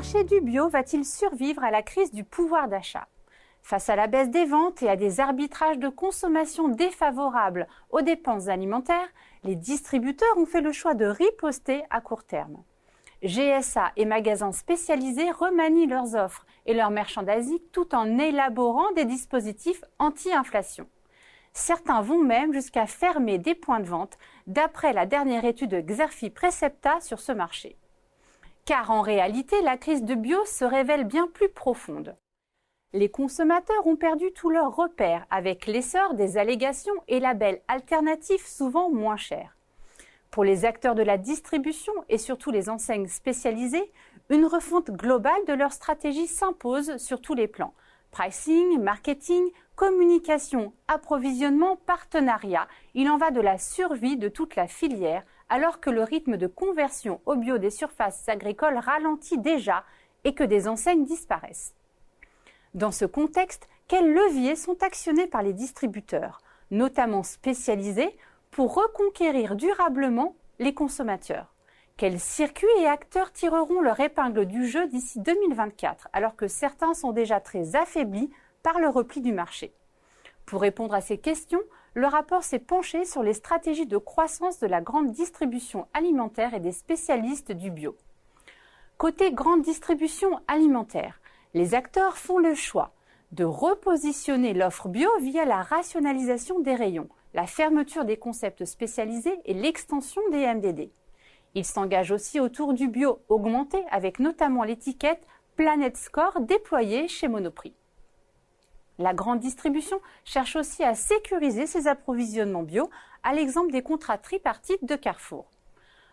marché du bio va-t-il survivre à la crise du pouvoir d'achat? Face à la baisse des ventes et à des arbitrages de consommation défavorables aux dépenses alimentaires, les distributeurs ont fait le choix de riposter à court terme. GSA et magasins spécialisés remanient leurs offres et leur merchandising tout en élaborant des dispositifs anti-inflation. Certains vont même jusqu'à fermer des points de vente, d'après la dernière étude Xerfi Precepta sur ce marché. Car en réalité, la crise de bio se révèle bien plus profonde. Les consommateurs ont perdu tous leurs repères avec l'essor des allégations et labels alternatifs souvent moins chers. Pour les acteurs de la distribution et surtout les enseignes spécialisées, une refonte globale de leur stratégie s'impose sur tous les plans. Pricing, marketing, communication, approvisionnement, partenariat, il en va de la survie de toute la filière alors que le rythme de conversion au bio des surfaces agricoles ralentit déjà et que des enseignes disparaissent. Dans ce contexte, quels leviers sont actionnés par les distributeurs, notamment spécialisés, pour reconquérir durablement les consommateurs? Quels circuits et acteurs tireront leur épingle du jeu d'ici 2024, alors que certains sont déjà très affaiblis par le repli du marché? Pour répondre à ces questions, le rapport s'est penché sur les stratégies de croissance de la grande distribution alimentaire et des spécialistes du bio. Côté grande distribution alimentaire, les acteurs font le choix de repositionner l'offre bio via la rationalisation des rayons, la fermeture des concepts spécialisés et l'extension des MDD. Ils s'engagent aussi autour du bio augmenté avec notamment l'étiquette Planet Score déployée chez Monoprix. La grande distribution cherche aussi à sécuriser ses approvisionnements bio, à l'exemple des contrats tripartites de Carrefour.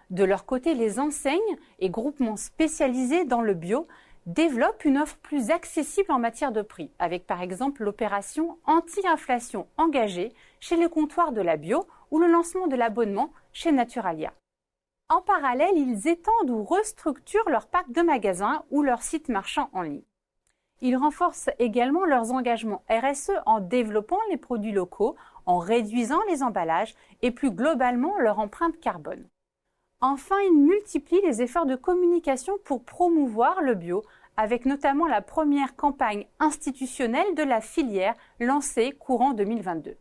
De leur côté, les enseignes et groupements spécialisés dans le bio développent une offre plus accessible en matière de prix, avec par exemple l'opération anti-inflation engagée chez le comptoir de la bio ou le lancement de l'abonnement chez Naturalia. En parallèle, ils étendent ou restructurent leur parc de magasins ou leurs sites marchands en ligne. Ils renforcent également leurs engagements RSE en développant les produits locaux, en réduisant les emballages et plus globalement leur empreinte carbone. Enfin, ils multiplient les efforts de communication pour promouvoir le bio, avec notamment la première campagne institutionnelle de la filière lancée courant 2022.